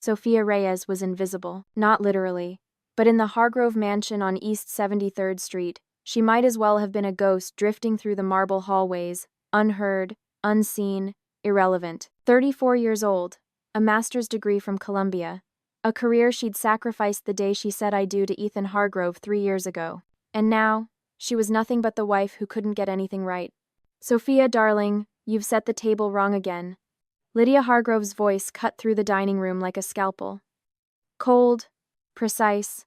Sophia Reyes was invisible, not literally, but in the Hargrove mansion on East 73rd Street, she might as well have been a ghost drifting through the marble hallways, unheard, unseen, irrelevant. 34 years old, a master's degree from Columbia, a career she'd sacrificed the day she said I do to Ethan Hargrove 3 years ago. And now, she was nothing but the wife who couldn't get anything right. Sophia, darling, you've set the table wrong again. Lydia Hargrove's voice cut through the dining room like a scalpel. Cold, precise,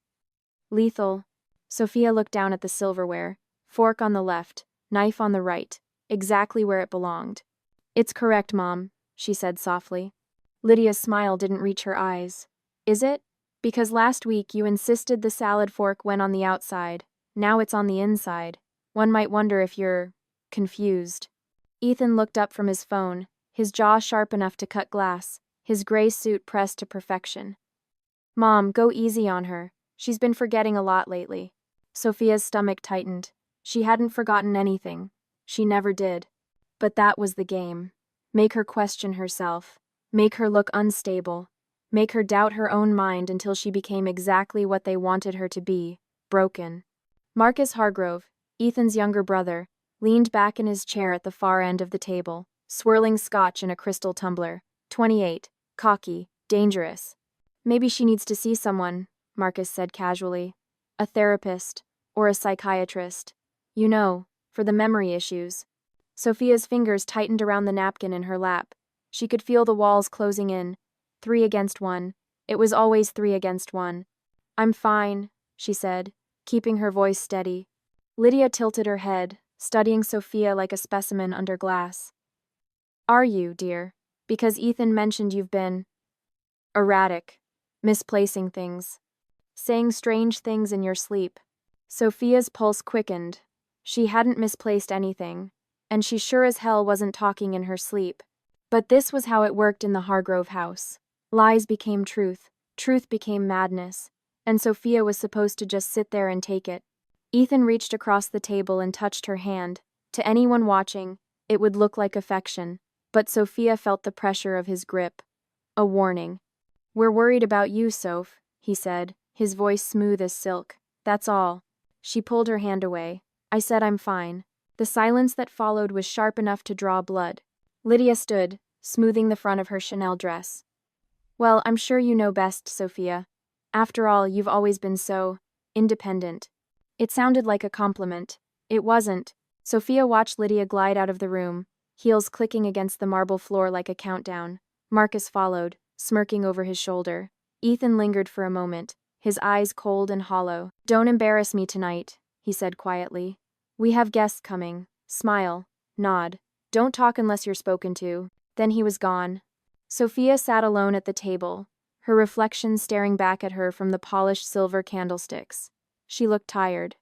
lethal. Sophia looked down at the silverware, fork on the left, knife on the right, exactly where it belonged. It's correct, Mom, she said softly. Lydia's smile didn't reach her eyes. Is it? Because last week you insisted the salad fork went on the outside. Now it's on the inside. One might wonder if you're confused. Ethan looked up from his phone, his jaw sharp enough to cut glass, his gray suit pressed to perfection. Mom, go easy on her. She's been forgetting a lot lately. Sophia's stomach tightened. She hadn't forgotten anything. She never did. But that was the game. Make her question herself. Make her look unstable. Make her doubt her own mind until she became exactly what they wanted her to be, broken. Marcus Hargrove, Ethan's younger brother, leaned back in his chair at the far end of the table, swirling scotch in a crystal tumbler. 28, cocky, dangerous. Maybe she needs to see someone, Marcus said casually. A therapist, or a psychiatrist. You know, for the memory issues. Sophia's fingers tightened around the napkin in her lap. She could feel the walls closing in. 3 against 1. It was always 3 against 1. I'm fine, she said, keeping her voice steady. Lydia tilted her head, studying Sophia like a specimen under glass. Are you, dear? Because Ethan mentioned you've been erratic, misplacing things, saying strange things in your sleep. Sophia's pulse quickened. She hadn't misplaced anything, and she sure as hell wasn't talking in her sleep. But this was how it worked in the Hargrove house. Lies became truth, truth became madness, and Sophia was supposed to just sit there and take it. Ethan reached across the table and touched her hand. To anyone watching, it would look like affection, but Sophia felt the pressure of his grip. A warning. We're worried about you, Soph, he said, his voice smooth as silk. That's all. She pulled her hand away. I said I'm fine. The silence that followed was sharp enough to draw blood. Lydia stood, smoothing the front of her Chanel dress. Well, I'm sure you know best, Sophia. After all, you've always been so independent. It sounded like a compliment. It wasn't. Sophia watched Lydia glide out of the room, heels clicking against the marble floor like a countdown. Marcus followed, smirking over his shoulder. Ethan lingered for a moment, his eyes cold and hollow. Don't embarrass me tonight, he said quietly. We have guests coming. Smile. Nod. Don't talk unless you're spoken to. Then he was gone. Sophia sat alone at the table, her reflection staring back at her from the polished silver candlesticks. She looked tired,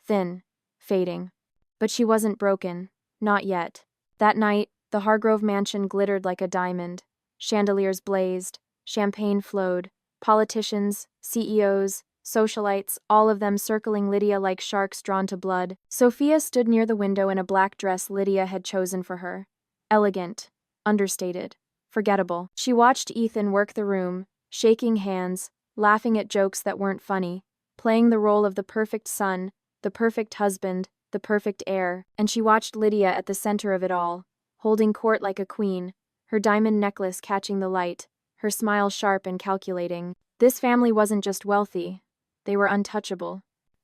thin, fading. But she wasn't broken. Not yet. That night, the Hargrove mansion glittered like a diamond. Chandeliers blazed, champagne flowed, politicians, CEOs, socialites, all of them circling Lydia like sharks drawn to blood. Sophia stood near the window in a black dress Lydia had chosen for her. Elegant, understated, forgettable. She watched Ethan work the room, shaking hands, laughing at jokes that weren't funny, playing the role of the perfect son, the perfect husband, the perfect heir, and she watched Lydia at the center of it all, holding court like a queen, her diamond necklace catching the light, her smile sharp and calculating. This family wasn't just wealthy, they were untouchable.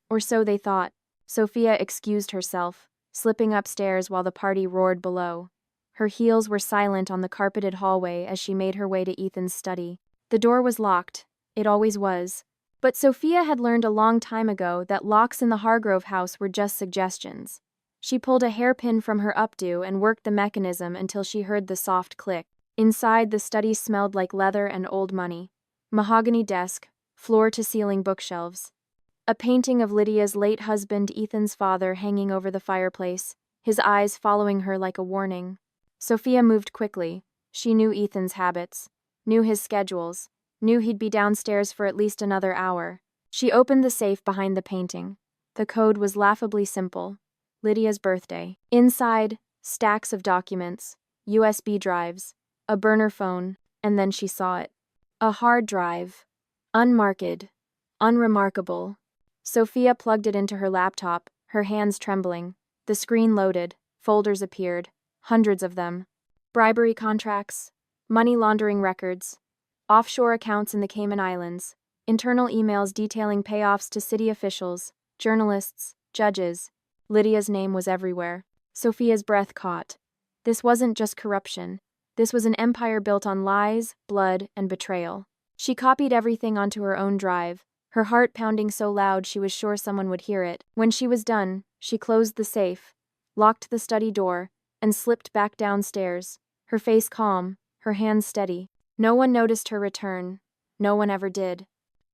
Or so they thought. Sophia excused herself, slipping upstairs while the party roared below. Her heels were silent on the carpeted hallway as she made her way to Ethan's study. The door was locked. It always was. But Sophia had learned a long time ago that locks in the Hargrove house were just suggestions. She pulled a hairpin from her updo and worked the mechanism until she heard the soft click. Inside, the study smelled like leather and old money. Mahogany desk, floor-to-ceiling bookshelves. A painting of Lydia's late husband, Ethan's father, hanging over the fireplace, his eyes following her like a warning. Sophia moved quickly. She knew Ethan's habits, knew his schedules, knew he'd be downstairs for at least another hour. She opened the safe behind the painting. The code was laughably simple. Lydia's birthday. Inside, stacks of documents, USB drives, a burner phone, and then she saw it. A hard drive. Unmarked. Unremarkable. Sophia plugged it into her laptop, her hands trembling. The screen loaded. Folders appeared. Hundreds of them. Bribery contracts. Money laundering records. Offshore accounts in the Cayman Islands. Internal emails detailing payoffs to city officials, journalists, judges. Lydia's name was everywhere. Sophia's breath caught. This wasn't just corruption. This was an empire built on lies, blood, and betrayal. She copied everything onto her own drive, her heart pounding so loud she was sure someone would hear it. When she was done, she closed the safe, locked the study door, and slipped back downstairs, her face calm, her hands steady. No one noticed her return. No one ever did.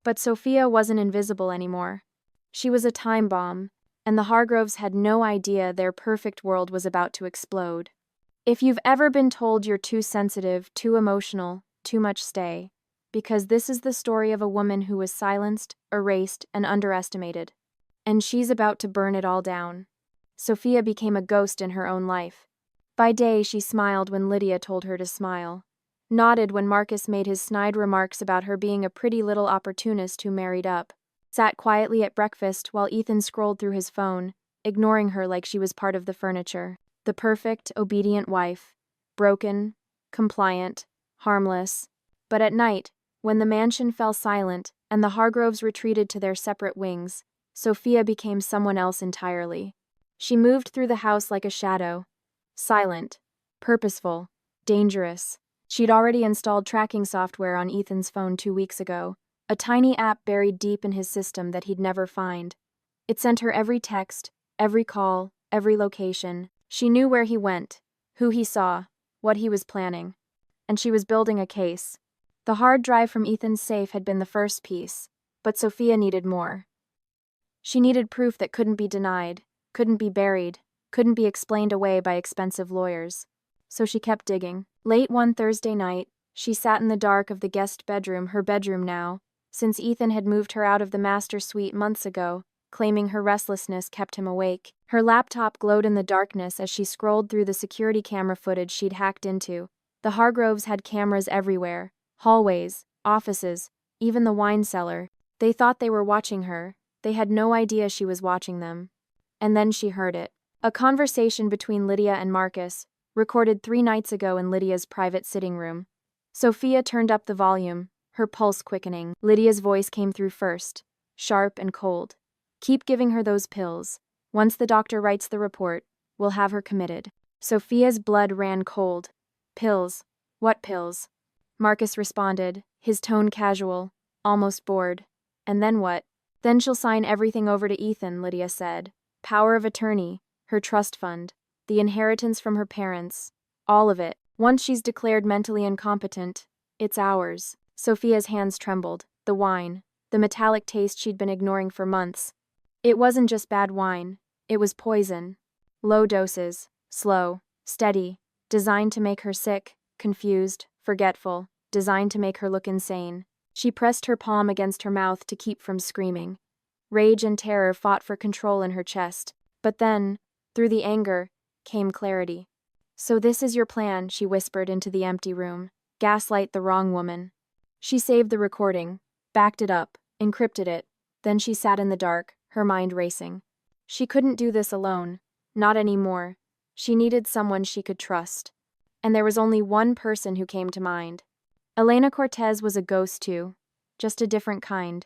But Sophia wasn't invisible anymore. She was a time bomb, and the Hargroves had no idea their perfect world was about to explode. If you've ever been told you're too sensitive, too emotional, too much, stay. Because this is the story of a woman who was silenced, erased, and underestimated. And she's about to burn it all down. Sophia became a ghost in her own life. By day, she smiled when Lydia told her to smile, nodded when Marcus made his snide remarks about her being a pretty little opportunist who married up, sat quietly at breakfast while Ethan scrolled through his phone, ignoring her like she was part of the furniture. The perfect, obedient wife. Broken, compliant, harmless. But at night, when the mansion fell silent and the Hargroves retreated to their separate wings, Sophia became someone else entirely. She moved through the house like a shadow. Silent, purposeful, dangerous. She'd already installed tracking software on Ethan's phone 2 weeks ago, a tiny app buried deep in his system that he'd never find. It sent her every text, every call, every location. She knew where he went, who he saw, what he was planning. And she was building a case. The hard drive from Ethan's safe had been the first piece, but Sophia needed more. She needed proof that couldn't be denied, couldn't be buried, couldn't be explained away by expensive lawyers. So she kept digging. Late one Thursday night, she sat in the dark of the guest bedroom, her bedroom now, since Ethan had moved her out of the master suite months ago, claiming her restlessness kept him awake. Her laptop glowed in the darkness as she scrolled through the security camera footage she'd hacked into. The Hargroves had cameras everywhere, hallways, offices, even the wine cellar. They thought they were watching her. They had no idea she was watching them. And then she heard it. A conversation between Lydia and Marcus, recorded 3 nights ago in Lydia's private sitting room. Sophia turned up the volume, her pulse quickening. Lydia's voice came through first, sharp and cold. Keep giving her those pills. Once the doctor writes the report, we'll have her committed. Sophia's blood ran cold. Pills? What pills? Marcus responded, his tone casual, almost bored. And then what? Then she'll sign everything over to Ethan, Lydia said. Power of attorney, her trust fund, the inheritance from her parents, all of it. Once she's declared mentally incompetent, it's ours. Sophia's hands trembled. The wine, the metallic taste she'd been ignoring for months. It wasn't just bad wine, it was poison. Low doses, slow, steady, designed to make her sick, confused, forgetful, designed to make her look insane. She pressed her palm against her mouth to keep from screaming. Rage and terror fought for control in her chest. But then, through the anger, came clarity. So this is your plan, she whispered into the empty room. Gaslight the wrong woman. She saved the recording, backed it up, encrypted it. Then she sat in the dark, her mind racing. She couldn't do this alone. Not anymore. She needed someone she could trust. And there was only one person who came to mind. Elena Cortez was a ghost too, just a different kind.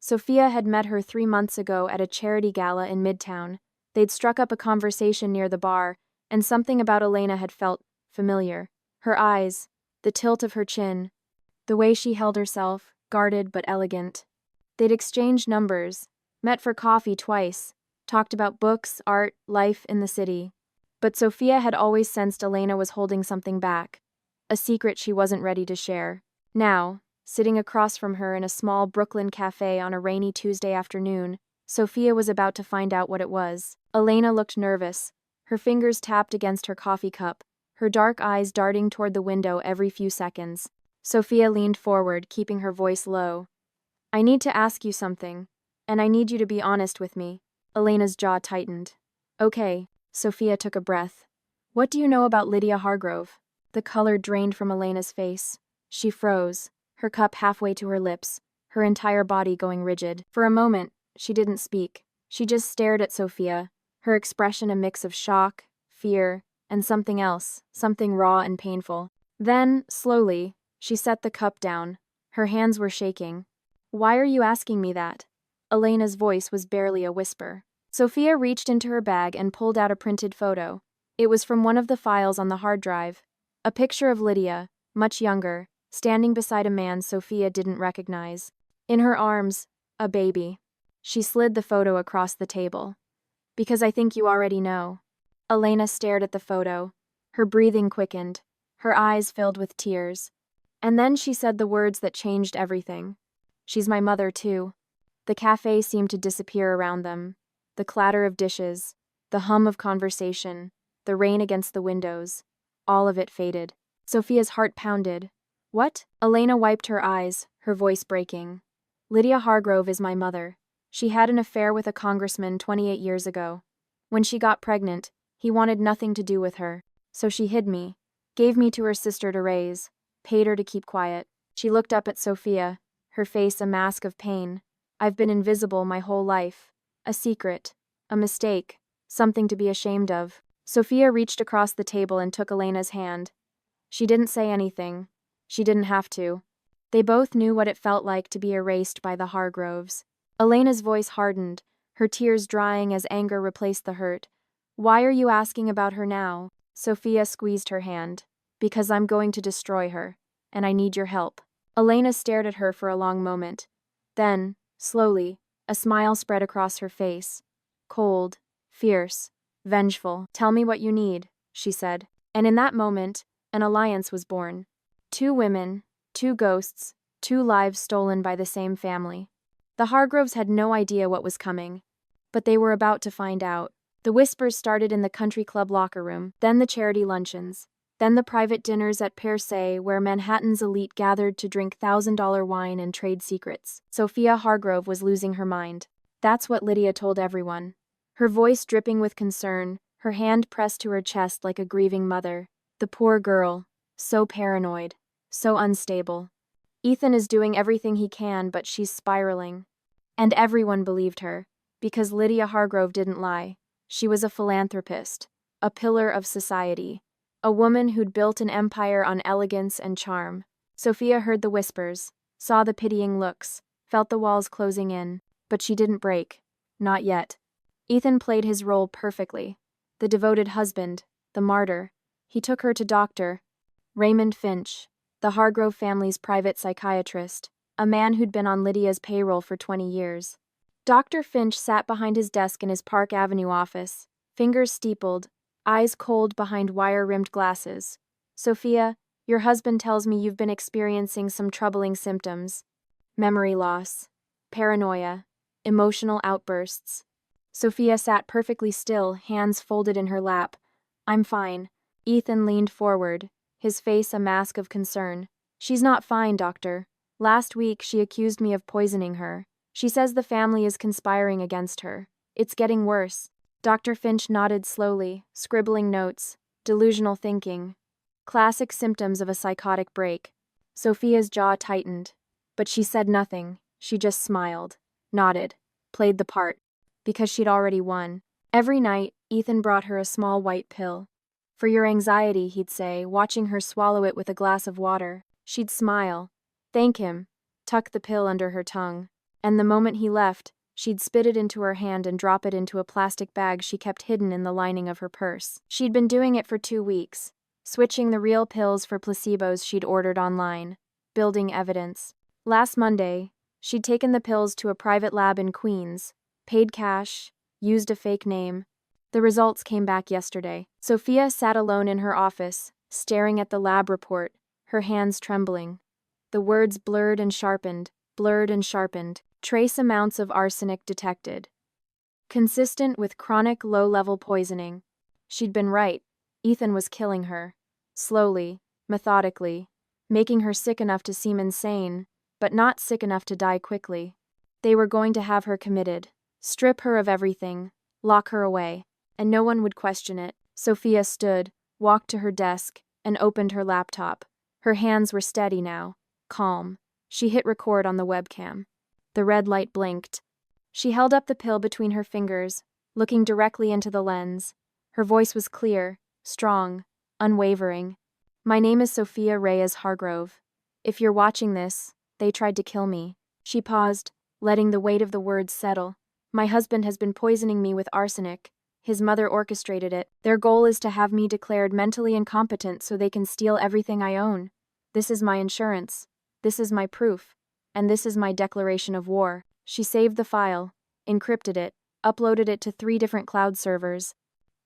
Sophia had met her 3 months ago at a charity gala in Midtown. They'd struck up a conversation near the bar, and something about Elena had felt familiar. Her eyes, the tilt of her chin, the way she held herself, guarded but elegant. They'd exchanged numbers, met for coffee twice, talked about books, art, life in the city. But Sophia had always sensed Elena was holding something back, a secret she wasn't ready to share. Now, sitting across from her in a small Brooklyn cafe on a rainy Tuesday afternoon, Sophia was about to find out what it was. Elena looked nervous, her fingers tapped against her coffee cup, her dark eyes darting toward the window every few seconds. Sophia leaned forward, keeping her voice low. I need to ask you something, and I need you to be honest with me. Elena's jaw tightened. Okay, Sophia took a breath. What do you know about Lydia Hargrove? The color drained from Elena's face. She froze, her cup halfway to her lips, her entire body going rigid. For a moment, she didn't speak. She just stared at Sophia, her expression a mix of shock, fear, and something else, something raw and painful. Then, slowly, she set the cup down. Her hands were shaking. "Why are you asking me that?" Elena's voice was barely a whisper. Sophia reached into her bag and pulled out a printed photo. It was from one of the files on the hard drive. A picture of Lydia, much younger, standing beside a man Sophia didn't recognize. In her arms, a baby. She slid the photo across the table. "Because I think you already know." Elena stared at the photo. Her breathing quickened. Her eyes filled with tears. And then she said the words that changed everything. "She's my mother, too." The cafe seemed to disappear around them. The clatter of dishes, the hum of conversation, the rain against the windows, all of it faded. Sophia's heart pounded. "What?" Elena wiped her eyes, her voice breaking. "Lydia Hargrove is my mother. She had an affair with a congressman 28 years ago. When she got pregnant, he wanted nothing to do with her. So she hid me, gave me to her sister to raise, paid her to keep quiet." She looked up at Sophia, her face a mask of pain. "I've been invisible my whole life. A secret, a mistake, something to be ashamed of." Sophia reached across the table and took Elena's hand. She didn't say anything. She didn't have to. They both knew what it felt like to be erased by the Hargroves. Elena's voice hardened, her tears drying as anger replaced the hurt. "Why are you asking about her now?" Sophia squeezed her hand. "Because I'm going to destroy her, and I need your help." Elena stared at her for a long moment. Then, slowly, a smile spread across her face. Cold, fierce, vengeful. "Tell me what you need," she said. And in that moment, an alliance was born. Two women, two ghosts, two lives stolen by the same family. The Hargroves had no idea what was coming, but they were about to find out. The whispers started in the country club locker room, then the charity luncheons, then the private dinners at Per Se where Manhattan's elite gathered to drink $1,000 wine and trade secrets. Sophia Hargrove was losing her mind. That's what Lydia told everyone. Her voice dripping with concern, her hand pressed to her chest like a grieving mother. The poor girl, so paranoid, so unstable. Ethan is doing everything he can, but she's spiraling. And everyone believed her, because Lydia Hargrove didn't lie. She was a philanthropist, a pillar of society, a woman who'd built an empire on elegance and charm. Sophia heard the whispers, saw the pitying looks, felt the walls closing in, but she didn't break. Not yet. Ethan played his role perfectly. The devoted husband, the martyr. He took her to Dr. Raymond Finch, the Hargrove family's private psychiatrist, a man who'd been on Lydia's payroll for 20 years. Dr. Finch sat behind his desk in his Park Avenue office, fingers steepled, eyes cold behind wire-rimmed glasses. "Sophia, your husband tells me you've been experiencing some troubling symptoms. Memory loss, paranoia, emotional outbursts." Sophia sat perfectly still, hands folded in her lap. "I'm fine." Ethan leaned forward, his face a mask of concern. "She's not fine, doctor. Last week she accused me of poisoning her. She says the family is conspiring against her. It's getting worse." Dr. Finch nodded slowly, scribbling notes. Delusional thinking. Classic symptoms of a psychotic break. Sophia's jaw tightened. But she said nothing. She just smiled, nodded, played the part. Because she'd already won. Every night, Ethan brought her a small white pill. "For your anxiety," he'd say, watching her swallow it with a glass of water. She'd smile, thank him, tuck the pill under her tongue. And the moment he left, she'd spit it into her hand and drop it into a plastic bag she kept hidden in the lining of her purse. She'd been doing it for 2 weeks, switching the real pills for placebos she'd ordered online, building evidence. Last Monday, she'd taken the pills to a private lab in Queens, paid cash, used a fake name. The results came back yesterday. Sophia sat alone in her office, staring at the lab report, her hands trembling. The words blurred and sharpened, blurred and sharpened. Trace amounts of arsenic detected. Consistent with chronic low-level poisoning. She'd been right. Ethan was killing her. Slowly, methodically, making her sick enough to seem insane, but not sick enough to die quickly. They were going to have her committed, strip her of everything, lock her away, and no one would question it. Sophia stood, walked to her desk, and opened her laptop. Her hands were steady now, calm. She hit record on the webcam. The red light blinked. She held up the pill between her fingers, looking directly into the lens. Her voice was clear, strong, unwavering. My name is Sophia Reyes Hargrove. If you're watching this, they tried to kill me. She paused, letting the weight of the words settle. My husband has been poisoning me with arsenic. His mother orchestrated it. Their goal is to have me declared mentally incompetent so they can steal everything I own. This is my insurance. This is my proof. And this is my declaration of war. She saved the file, encrypted it, uploaded it to 3 different cloud servers.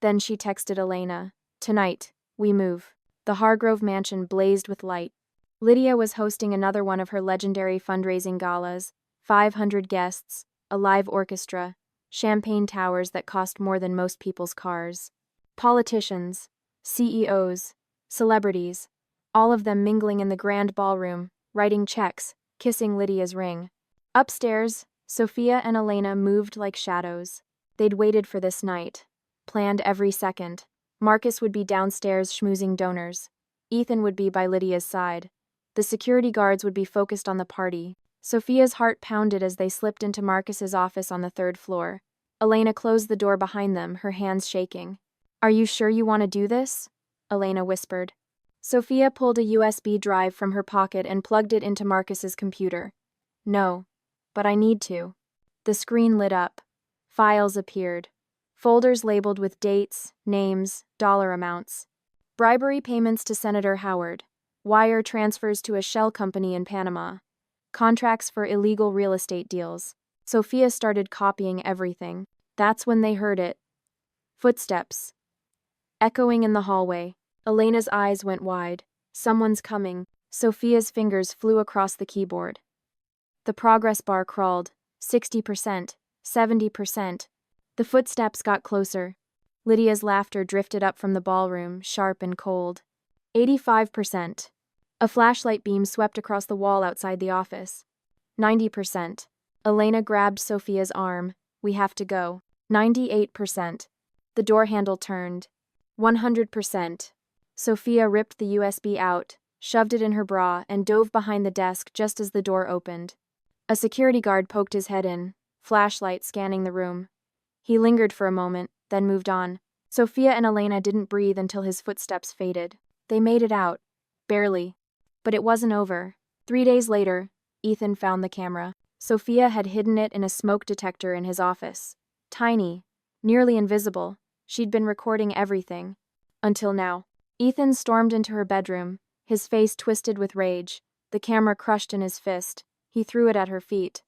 Then she texted Elena. Tonight, we move. The Hargrove mansion blazed with light. Lydia was hosting another one of her legendary fundraising galas. 500 guests, a live orchestra, champagne towers that cost more than most people's cars. Politicians, CEOs, celebrities, all of them mingling in the grand ballroom, writing checks, kissing Lydia's ring. Upstairs, Sophia and Elena moved like shadows. They'd waited for this night, planned every second. Marcus would be downstairs schmoozing donors. Ethan would be by Lydia's side. The security guards would be focused on the party. Sophia's heart pounded as they slipped into Marcus's office on the 3rd floor. Elena closed the door behind them, her hands shaking. Are you sure you want to do this? Elena whispered. Sophia pulled a USB drive from her pocket and plugged it into Marcus's computer. No, but I need to. The screen lit up. Files appeared. Folders labeled with dates, names, dollar amounts. Bribery payments to Senator Howard. Wire transfers to a shell company in Panama. Contracts for illegal real estate deals. Sophia started copying everything. That's when they heard it. Footsteps. Echoing in the hallway. Elena's eyes went wide. Someone's coming. Sophia's fingers flew across the keyboard. The progress bar crawled. 60%. 70%. The footsteps got closer. Lydia's laughter drifted up from the ballroom, sharp and cold. 85%. A flashlight beam swept across the wall outside the office. 90%. Elena grabbed Sophia's arm. We have to go. 98%. The door handle turned. 100%. Sophia ripped the USB out, shoved it in her bra, and dove behind the desk just as the door opened. A security guard poked his head in, flashlight scanning the room. He lingered for a moment, then moved on. Sophia and Elena didn't breathe until his footsteps faded. They made it out. Barely. But it wasn't over. 3 days later, Ethan found the camera. Sophia had hidden it in a smoke detector in his office. Tiny, nearly invisible, she'd been recording everything. Until now. Ethan stormed into her bedroom, his face twisted with rage, the camera crushed in his fist. He threw it at her feet.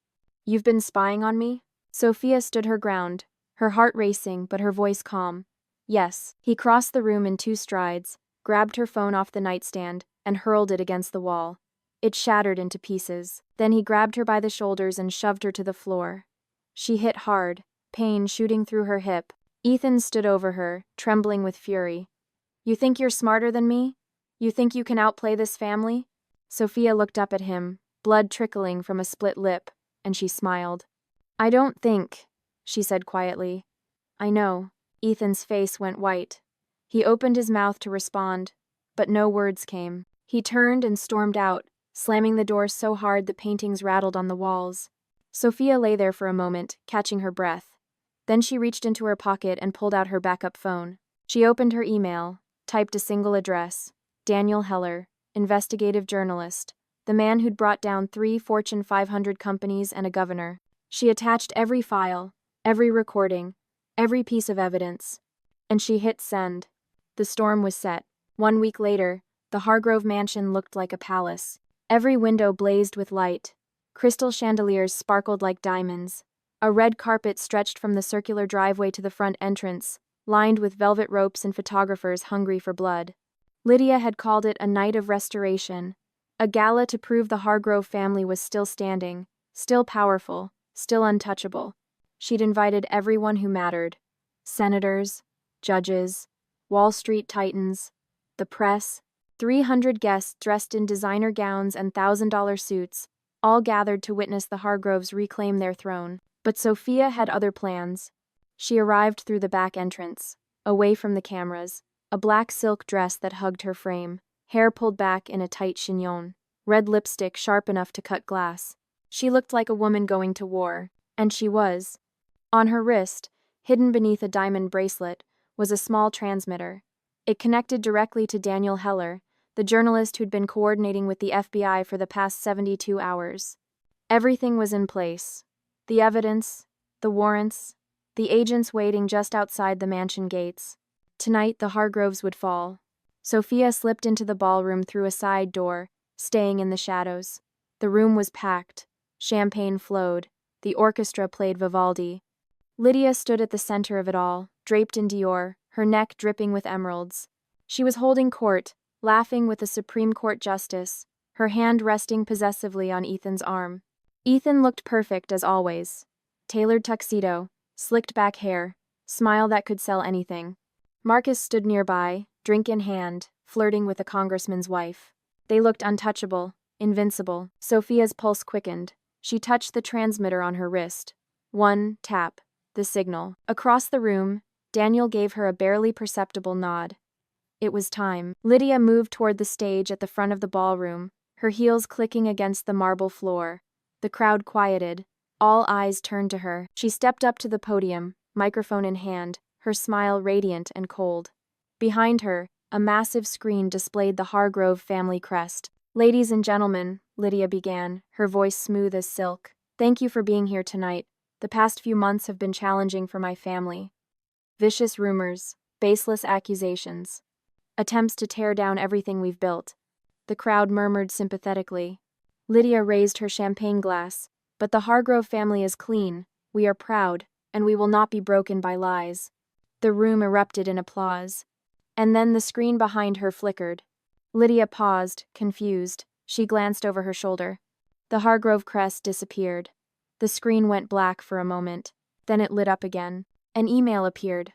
You've been spying on me? Sophia stood her ground, her heart racing but her voice calm. Yes. He crossed the room in 2 strides, grabbed her phone off the nightstand, and hurled it against the wall. It shattered into pieces. Then he grabbed her by the shoulders and shoved her to the floor. She hit hard, pain shooting through her hip. Ethan stood over her, trembling with fury. You think you're smarter than me? You think you can outplay this family? Sophia looked up at him, blood trickling from a split lip, and she smiled. I don't think, she said quietly. I know. Ethan's face went white. He opened his mouth to respond, but no words came. He turned and stormed out, slamming the door so hard the paintings rattled on the walls. Sophia lay there for a moment, catching her breath. Then she reached into her pocket and pulled out her backup phone. She opened her email, typed a single address. Daniel Heller, investigative journalist, the man who'd brought down 3 Fortune 500 companies and a governor. She attached every file, every recording, every piece of evidence. And she hit send. The storm was set. 1 week later, the Hargrove mansion looked like a palace. Every window blazed with light. Crystal chandeliers sparkled like diamonds. A red carpet stretched from the circular driveway to the front entrance, lined with velvet ropes and photographers hungry for blood. Lydia had called it a night of restoration, a gala to prove the Hargrove family was still standing, still powerful, still untouchable. She'd invited everyone who mattered. Senators, judges, Wall Street titans, the press. 300 guests dressed in designer gowns and $1,000 suits, all gathered to witness the Hargroves reclaim their throne. But Sophia had other plans. She arrived through the back entrance, away from the cameras, a black silk dress that hugged her frame, hair pulled back in a tight chignon. red lipstick sharp enough to cut glass. She looked like a woman going to war, and she was. On her wrist, hidden beneath a diamond bracelet, was a small transmitter. It connected directly to Daniel Heller, the journalist who'd been coordinating with the FBI for the past 72 hours. Everything was in place. The evidence, the warrants, the agents waiting just outside the mansion gates. Tonight the Hargroves would fall. Sophia slipped into the ballroom through a side door, staying in the shadows. The room was packed. Champagne flowed. The orchestra played Vivaldi. Lydia stood at the center of it all, draped in Dior, her neck dripping with emeralds. She was holding court, laughing with a Supreme Court justice, her hand resting possessively on Ethan's arm. Ethan looked perfect as always. Tailored tuxedo, slicked back hair, smile that could sell anything. Marcus stood nearby, drink in hand, flirting with a congressman's wife. They looked untouchable, invincible. Sophia's pulse quickened. She touched the transmitter on her wrist. One tap, the signal. Across the room, Daniel gave her a barely perceptible nod. It was time. Lydia moved toward the stage at the front of the ballroom, her heels clicking against the marble floor. The crowd quieted. All eyes turned to her. She stepped up to the podium, microphone in hand, her smile radiant and cold. Behind her, a massive screen displayed the Hargrove family crest. "Ladies and gentlemen," Lydia began, her voice smooth as silk, "thank you for being here tonight. The past few months have been challenging for my family. Vicious rumors, baseless accusations, attempts to tear down everything we've built." The crowd murmured sympathetically. Lydia raised her champagne glass. "But the Hargrove family is clean. We are proud, and we will not be broken by lies." The room erupted in applause. And then the screen behind her flickered. Lydia paused, confused. She glanced over her shoulder. The Hargrove crest disappeared. The screen went black for a moment. Then it lit up again. An email appeared,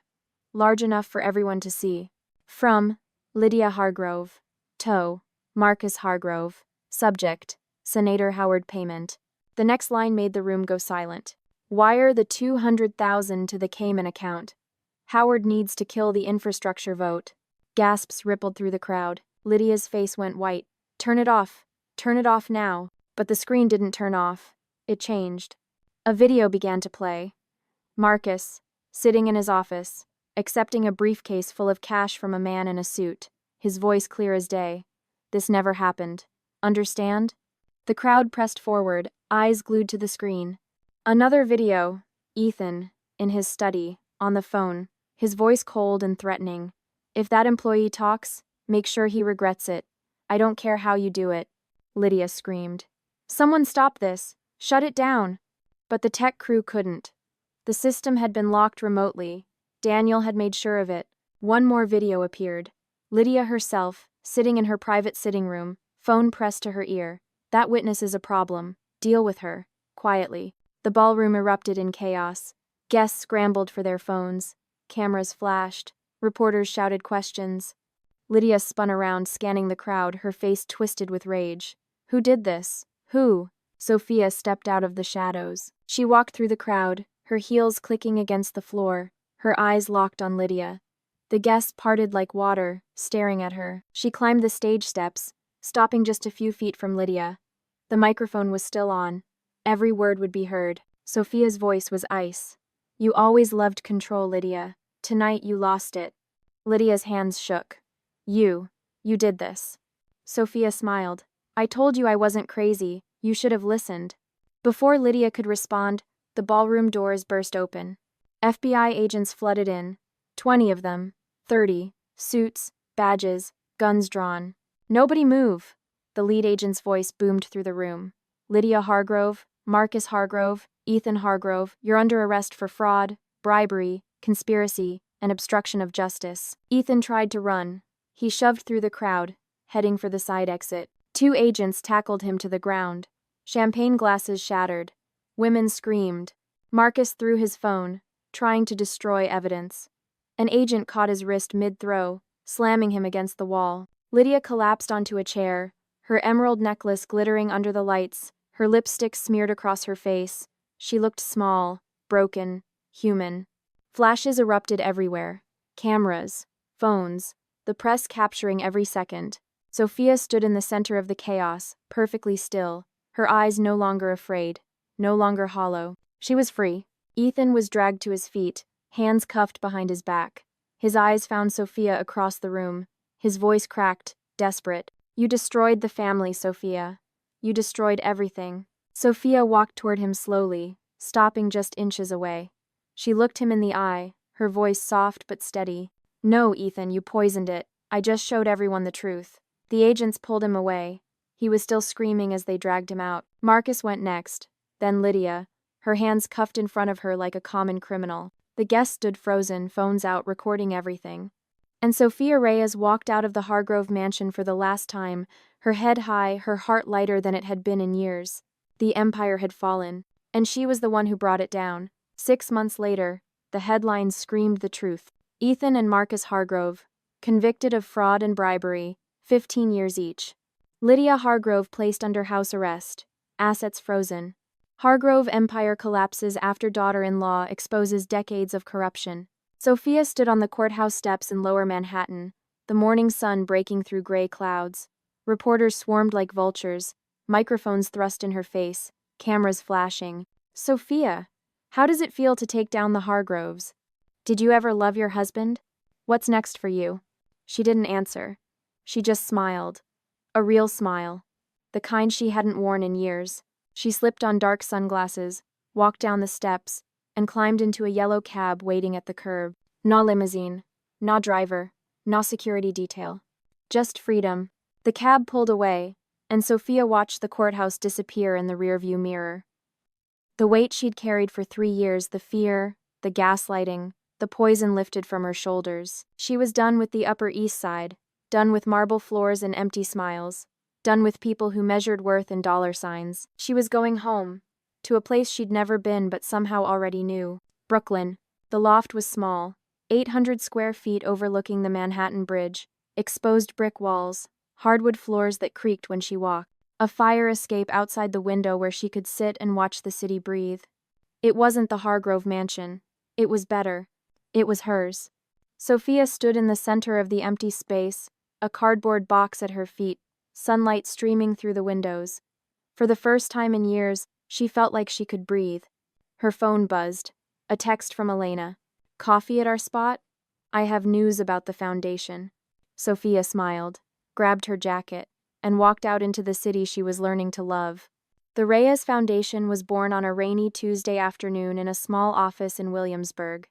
large enough for everyone to see. From Lydia Hargrove. To Marcus Hargrove. Subject: Senator Howard payment. The next line made the room go silent. "Wire the $200,000 to the Cayman account. Howard needs to kill the infrastructure vote." Gasps rippled through the crowd. Lydia's face went white. "Turn it off. Turn it off now." But the screen didn't turn off. It changed. A video began to play. Marcus, sitting in his office, accepting a briefcase full of cash from a man in a suit, his voice clear as day. "This never happened. Understand?" The crowd pressed forward, eyes glued to the screen. Another video. Ethan, in his study, on the phone, his voice cold and threatening. "If that employee talks, make sure he regrets it. I don't care how you do it." Lydia screamed. "Someone stop this. Shut it down." But the tech crew couldn't. The system had been locked remotely. Daniel had made sure of it. One more video appeared. Lydia herself, sitting in her private sitting room, phone pressed to her ear. "That witness is a problem. Deal with her. Quietly." The ballroom erupted in chaos. Guests scrambled for their phones. Cameras flashed. Reporters shouted questions. Lydia spun around, scanning the crowd, her face twisted with rage. Who did this? Who? Sophia stepped out of the shadows. She walked through the crowd, her heels clicking against the floor, her eyes locked on Lydia. The guests parted like water, staring at her. She climbed the stage steps, stopping just a few feet from Lydia. The microphone was still on. Every word would be heard. Sophia's voice was ice. "You always loved control, Lydia. Tonight you lost it." Lydia's hands shook. You did this." Sophia smiled. "I told you I wasn't crazy. You should have listened." Before Lydia could respond, the ballroom doors burst open. FBI agents flooded in. 20 of them. 30. Suits, badges, guns drawn. "Nobody move!" The lead agent's voice boomed through the room. "Lydia Hargrove, Marcus Hargrove, Ethan Hargrove, you're under arrest for fraud, bribery, conspiracy, and obstruction of justice." Ethan tried to run. He shoved through the crowd, heading for the side exit. 2 agents tackled him to the ground. Champagne glasses shattered. Women screamed. Marcus threw his phone, trying to destroy evidence. An agent caught his wrist mid-throw, slamming him against the wall. Lydia collapsed onto a chair, her emerald necklace glittering under the lights, her lipstick smeared across her face. She looked small, broken, human. Flashes erupted everywhere. Cameras, phones, the press capturing every second. Sophia stood in the center of the chaos, perfectly still, her eyes no longer afraid, no longer hollow. She was free. Ethan was dragged to his feet, hands cuffed behind his back. His eyes found Sophia across the room. His voice cracked, desperate. "You destroyed the family, Sophia. You destroyed everything." Sophia walked toward him slowly, stopping just inches away. She looked him in the eye, her voice soft but steady. "No, Ethan, you poisoned it. I just showed everyone the truth." The agents pulled him away. He was still screaming as they dragged him out. Marcus went next, then Lydia, her hands cuffed in front of her like a common criminal. The guests stood frozen, phones out, recording everything. And Sophia Reyes walked out of the Hargrove mansion for the last time, her head high, her heart lighter than it had been in years. The empire had fallen, and she was the one who brought it down. 6 months later, the headlines screamed the truth. Ethan and Marcus Hargrove, convicted of fraud and bribery, 15 years each. Lydia Hargrove placed under house arrest, assets frozen. Hargrove empire collapses after daughter-in-law exposes decades of corruption. Sophia stood on the courthouse steps in Lower Manhattan, the morning sun breaking through gray clouds. Reporters swarmed like vultures, microphones thrust in her face, cameras flashing. "Sophia, how does it feel to take down the Hargroves? Did you ever love your husband? What's next for you?" She didn't answer. She just smiled. A real smile. The kind she hadn't worn in years. She slipped on dark sunglasses, walked down the steps, and climbed into a yellow cab waiting at the curb. No limousine, no driver, no security detail. Just freedom. The cab pulled away, and Sophia watched the courthouse disappear in the rearview mirror. The weight she'd carried for 3 years, the fear, the gaslighting, the poison lifted from her shoulders. She was done with the Upper East Side, done with marble floors and empty smiles, done with people who measured worth in dollar signs. She was going home, to a place she'd never been but somehow already knew. Brooklyn. The loft was small, 800 square feet overlooking the Manhattan Bridge, exposed brick walls, hardwood floors that creaked when she walked, a fire escape outside the window where she could sit and watch the city breathe. It wasn't the Hargrove mansion. It was better. It was hers. Sophia stood in the center of the empty space, a cardboard box at her feet, sunlight streaming through the windows. For the first time in years, she felt like she could breathe. Her phone buzzed. A text from Elena. "Coffee at our spot? I have news about the foundation." Sophia smiled, grabbed her jacket, and walked out into the city she was learning to love. The Reyes Foundation was born on a rainy Tuesday afternoon in a small office in Williamsburg.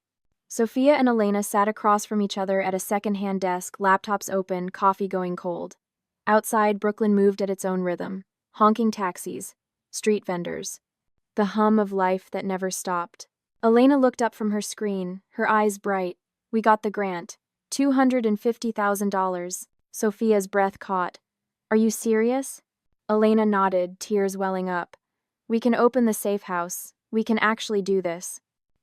Sophia and Elena sat across from each other at a second-hand desk, laptops open, coffee going cold. Outside, Brooklyn moved at its own rhythm. Honking taxis, street vendors. The hum of life that never stopped. Elena looked up from her screen, her eyes bright. "We got the grant. $250,000. Sophia's breath caught. "Are you serious?" Elena nodded, tears welling up. "We can open the safe house. We can actually do this."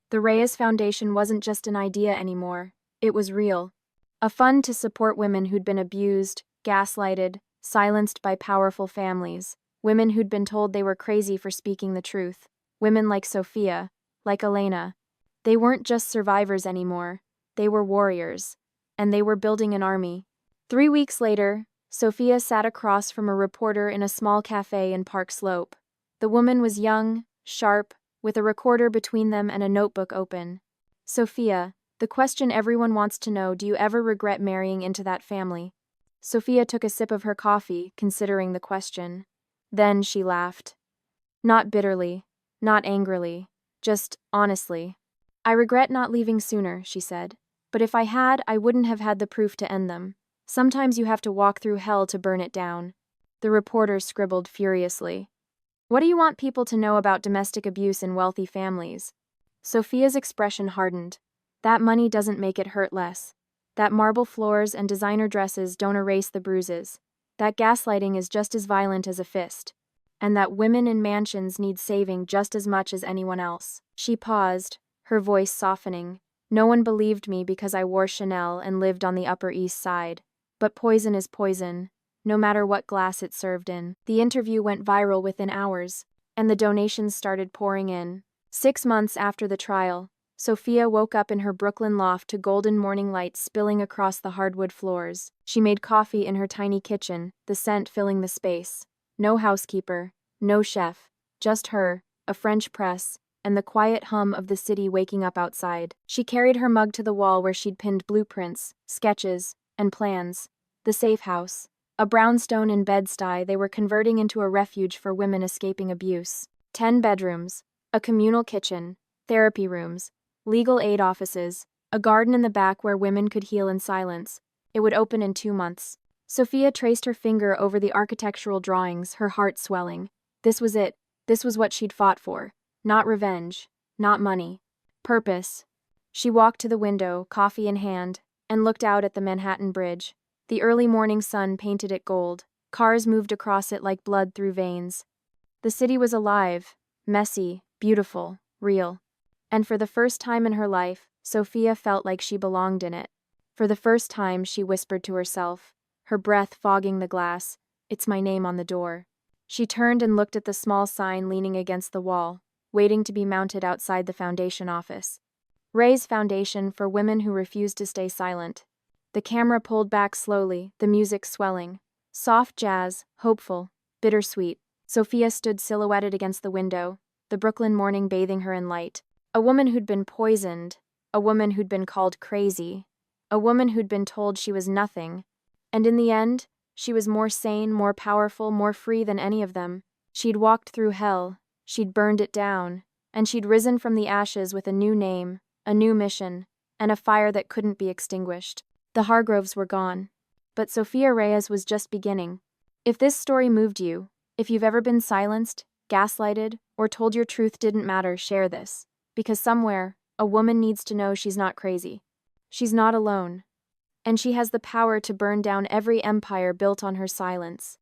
The Reyes Foundation wasn't just an idea anymore. It was real. A fund to support women who'd been abused, gaslighted, silenced by powerful families. Women who'd been told they were crazy for speaking the truth. Women like Sophia, like Elena. They weren't just survivors anymore. They were warriors. And they were building an army. 3 weeks later, Sophia sat across from a reporter in a small cafe in Park Slope. The woman was young, sharp, with a recorder between them and a notebook open. "Sophia, the question everyone wants to know, do you ever regret marrying into that family?" Sophia took a sip of her coffee, considering the question. Then she laughed. Not bitterly, not angrily, just honestly. "I regret not leaving sooner," she said. "But if I had, I wouldn't have had the proof to end them. Sometimes you have to walk through hell to burn it down." The reporter scribbled furiously. "What do you want people to know about domestic abuse in wealthy families?" Sophia's expression hardened. "That money doesn't make it hurt less. That marble floors and designer dresses don't erase the bruises. That gaslighting is just as violent as a fist. And that women in mansions need saving just as much as anyone else." She paused, her voice softening. "No one believed me because I wore Chanel and lived on the Upper East Side. But poison is poison, no matter what glass it's served in." The interview went viral within hours, and the donations started pouring in. 6 months after the trial, Sophia woke up in her Brooklyn loft to golden morning light spilling across the hardwood floors. She made coffee in her tiny kitchen, the scent filling the space. No housekeeper, no chef, just her, a French press, and the quiet hum of the city waking up outside. She carried her mug to the wall where she'd pinned blueprints, sketches, and plans. The safe house. A brownstone in Bed-Stuy they were converting into a refuge for women escaping abuse. 10 bedrooms, a communal kitchen, therapy rooms, legal aid offices, a garden in the back where women could heal in silence. It would open in 2 months. Sophia traced her finger over the architectural drawings, her heart swelling. This was it. This was what she'd fought for. Not revenge. Not money. Purpose. She walked to the window, coffee in hand, and looked out at the Manhattan Bridge. The early morning sun painted it gold. Cars moved across it like blood through veins. The city was alive, messy, beautiful, real. And for the first time in her life, Sophia felt like she belonged in it. For the first time, she whispered to herself, her breath fogging the glass, "It's my name on the door." She turned and looked at the small sign leaning against the wall, waiting to be mounted outside the foundation office. Reyes Foundation for Women Who Refuse to Stay Silent. The camera pulled back slowly, the music swelling. Soft jazz, hopeful, bittersweet. Sophia stood silhouetted against the window, the Brooklyn morning bathing her in light. A woman who'd been poisoned, a woman who'd been called crazy, a woman who'd been told she was nothing. And in the end, she was more sane, more powerful, more free than any of them. She'd walked through hell, she'd burned it down, and she'd risen from the ashes with a new name, a new mission, and a fire that couldn't be extinguished. The Hargroves were gone. But Sophia Reyes was just beginning. If this story moved you, if you've ever been silenced, gaslighted, or told your truth didn't matter, share this. Because somewhere, a woman needs to know she's not crazy. She's not alone. And she has the power to burn down every empire built on her silence.